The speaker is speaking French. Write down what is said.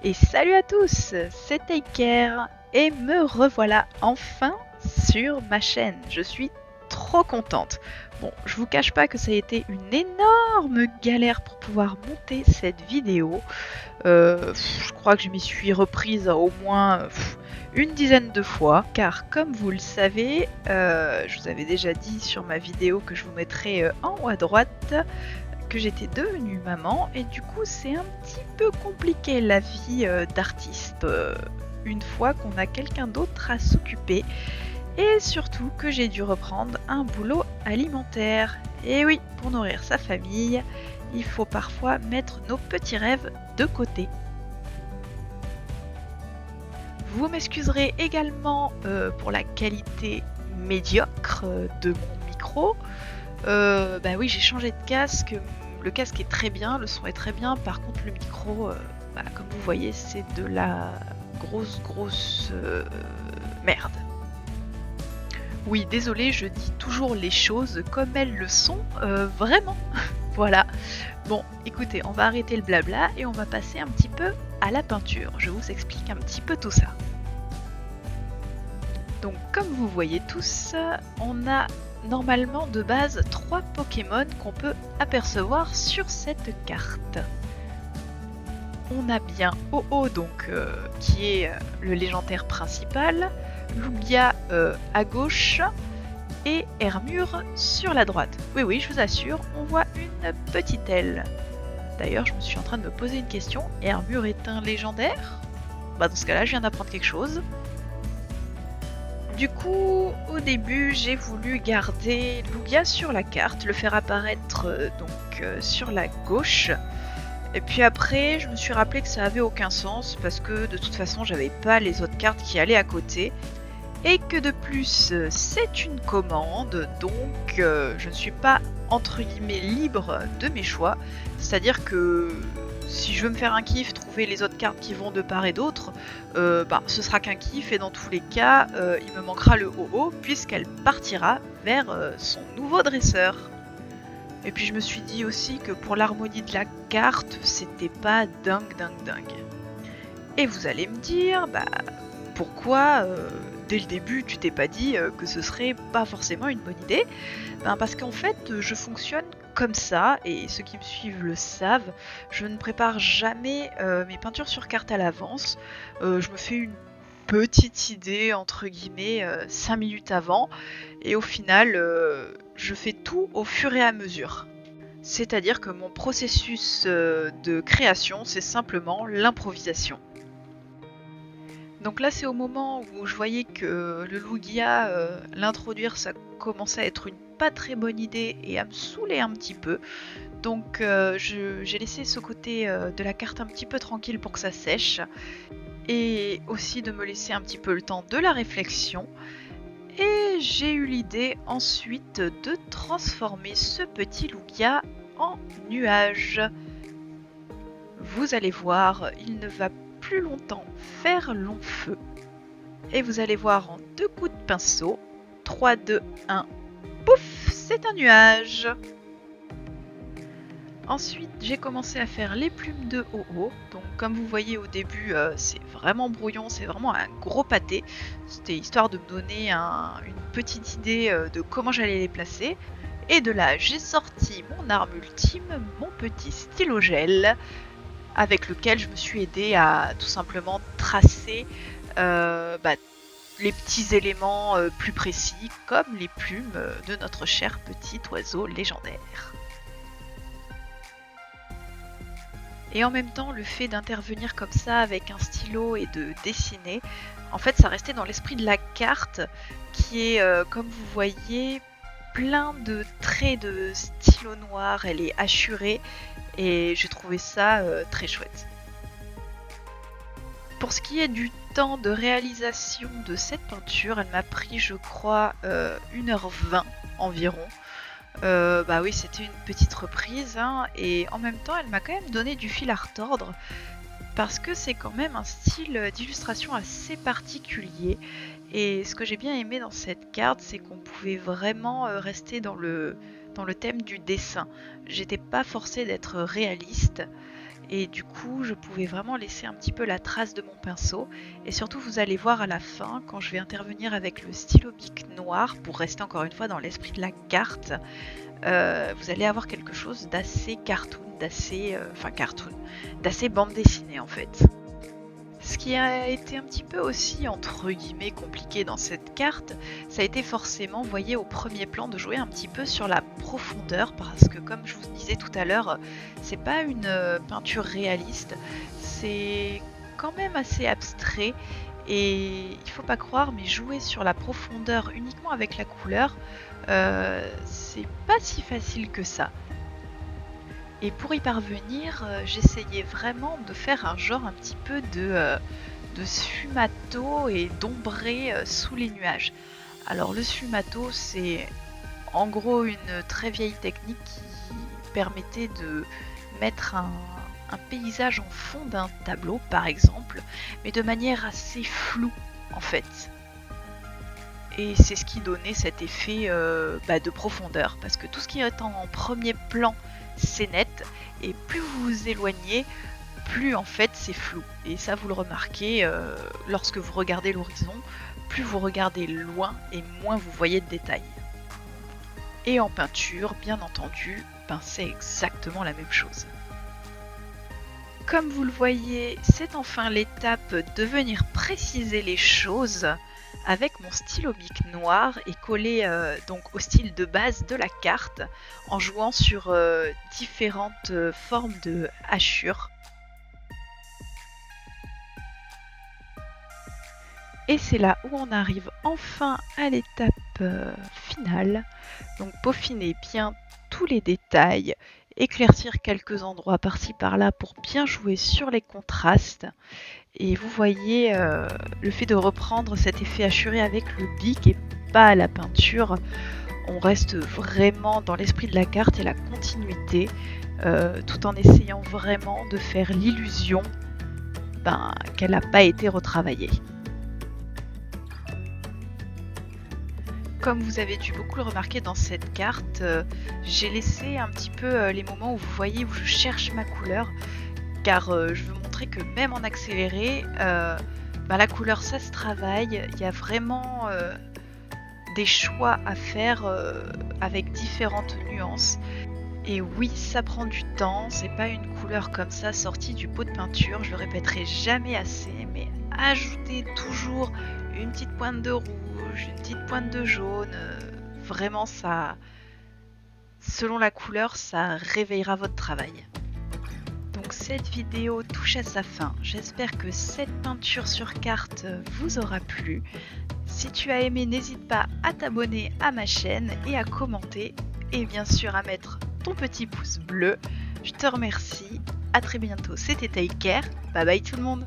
Et salut à tous, c'est Taker et me revoilà enfin sur ma chaîne. Je suis trop contente. Bon, je vous cache pas que ça a été une énorme galère pour pouvoir monter cette vidéo. Je crois que je m'y suis reprise au moins une dizaine de fois, car comme vous le savez, je vous avais déjà dit sur ma vidéo que je vous mettrai en haut à droite, que j'étais devenue maman et du coup c'est un petit peu compliqué la vie d'artiste une fois qu'on a quelqu'un d'autre à s'occuper et surtout que j'ai dû reprendre un boulot alimentaire. Et oui, pour nourrir sa famille, il faut parfois mettre nos petits rêves de côté. Vous m'excuserez également pour la qualité médiocre de mon micro. Bah oui, j'ai changé de casque. Le casque est très bien, le son est très bien. Par contre, le micro, comme vous voyez, c'est de la grosse merde. Oui, désolé, je dis toujours les choses comme elles le sont, vraiment. Voilà. Bon, écoutez, on va arrêter le blabla et on va passer un petit peu à la peinture. Je vous explique un petit peu tout ça. Donc, comme vous voyez tous, on a normalement de base 3 Pokémon qu'on peut apercevoir sur cette carte. On a bien Ho-Oh donc qui est le légendaire principal, Lugia à gauche et Hermure sur la droite. Oui, je vous assure, on voit une petite aile. D'ailleurs, je me suis en train de me poser une question. Hermure est un légendaire ? Bah dans ce cas-là, je viens d'apprendre quelque chose. Du coup, au début, j'ai voulu garder Lugia sur la carte, le faire apparaître sur la gauche. Et puis après, je me suis rappelé que ça avait aucun sens parce que de toute façon, j'avais pas les autres cartes qui allaient à côté. Et que de plus, c'est une commande, donc je ne suis pas entre guillemets libre de mes choix. C'est-à-dire que si je veux me faire un kiff, trouver les autres cartes qui vont de part et d'autre, ce sera qu'un kiff et dans tous les cas, il me manquera le Ho-Oh puisqu'elle partira vers son nouveau dresseur. Et puis je me suis dit aussi que pour l'harmonie de la carte, c'était pas dingue. Et vous allez me dire, pourquoi dès le début tu t'es pas dit que ce serait pas forcément une bonne idée? Parce qu'en fait je fonctionne comme ça, et ceux qui me suivent le savent, je ne prépare jamais mes peintures sur carte à l'avance. Je me fais une petite idée entre guillemets 5 minutes avant, et au final je fais tout au fur et à mesure. C'est-à-dire que mon processus de création, c'est simplement l'improvisation. Donc là, c'est au moment où je voyais que le Lugia, l'introduire, ça commençait à être une pas très bonne idée et à me saouler un petit peu. Donc j'ai laissé ce côté de la carte un petit peu tranquille pour que ça sèche. Et aussi de me laisser un petit peu le temps de la réflexion. Et j'ai eu l'idée ensuite de transformer ce petit Lugia en nuage. Vous allez voir, il ne va plus longtemps faire long feu. Et vous allez voir en 2 coups de pinceau, 3, 2, 1, pouf, c'est un nuage. Ensuite, j'ai commencé à faire les plumes de Ho-Oh. Donc comme vous voyez au début, c'est vraiment brouillon, c'est vraiment un gros pâté. C'était histoire de me donner une petite idée de comment j'allais les placer. Et de là, j'ai sorti mon arme ultime, mon petit stylo gel, avec lequel je me suis aidée à tout simplement tracer les petits éléments plus précis, comme les plumes de notre cher petit oiseau légendaire. Et en même temps, le fait d'intervenir comme ça avec un stylo et de dessiner, en fait, ça restait dans l'esprit de la carte qui est, comme vous voyez, plein de traits de stylo noir. Elle est hachurée et j'ai trouvé ça très chouette. Pour ce qui est du temps de réalisation de cette peinture, elle m'a pris, je crois, 1h20 environ. Oui, c'était une petite reprise, hein, et en même temps, elle m'a quand même donné du fil à retordre parce que c'est quand même un style d'illustration assez particulier. Et ce que j'ai bien aimé dans cette carte, c'est qu'on pouvait vraiment rester dans le thème du dessin. J'étais pas forcée d'être réaliste. et du coup je pouvais vraiment laisser un petit peu la trace de mon pinceau. Et surtout vous allez voir à la fin, quand je vais intervenir avec le stylo bic noir, pour rester encore une fois dans l'esprit de la carte, vous allez avoir quelque chose d'assez cartoon, d'assez bande dessinée en fait. Ce qui a été un petit peu aussi entre guillemets compliqué dans cette carte, ça a été forcément, vous voyez, au premier plan, de jouer un petit peu sur la profondeur, parce que comme je vous disais tout à l'heure, c'est pas une peinture réaliste, c'est quand même assez abstrait, et il faut pas croire, mais jouer sur la profondeur uniquement avec la couleur, c'est pas si facile que ça. Et pour y parvenir, j'essayais vraiment de faire un genre un petit peu de sfumato et d'ombré sous les nuages. Alors le sfumato, c'est en gros une très vieille technique qui permettait de mettre un paysage en fond d'un tableau par exemple, mais de manière assez floue en fait. Et c'est ce qui donnait cet effet de profondeur, parce que tout ce qui est en premier plan, c'est net, et plus vous vous éloignez, plus en fait c'est flou. Et ça vous le remarquez lorsque vous regardez l'horizon, plus vous regardez loin et moins vous voyez de détails. Et en peinture, bien entendu, c'est exactement la même chose. Comme vous le voyez, c'est enfin l'étape de venir préciser les choses avec mon stylo bic noir et collé donc au style de base de la carte, en jouant sur différentes formes de hachures. Et c'est là où on arrive enfin à l'étape finale. Donc peaufiner bien tous les détails, éclaircir quelques endroits par-ci par-là pour bien jouer sur les contrastes. Et vous voyez le fait de reprendre cet effet hachuré avec le bic et pas à la peinture, on reste vraiment dans l'esprit de la carte et la continuité, tout en essayant vraiment de faire l'illusion qu'elle n'a pas été retravaillée. Comme vous avez dû beaucoup le remarquer dans cette carte, j'ai laissé un petit peu les moments où vous voyez où je cherche ma couleur, car je veux montrer que même en accéléré, la couleur ça se travaille, il y a vraiment des choix à faire avec différentes nuances. Et oui, ça prend du temps, c'est pas une couleur comme ça sortie du pot de peinture, je le répéterai jamais assez, mais ajoutez toujours une petite pointe de rouge, une petite pointe de jaune, vraiment ça, selon la couleur, ça réveillera votre travail. Donc cette vidéo touche à sa fin, j'espère que cette peinture sur carte vous aura plu. Si tu as aimé, n'hésite pas à t'abonner à ma chaîne et à commenter, et bien sûr à mettre ton petit pouce bleu. Je te remercie, à très bientôt, c'était Take Care, bye bye tout le monde.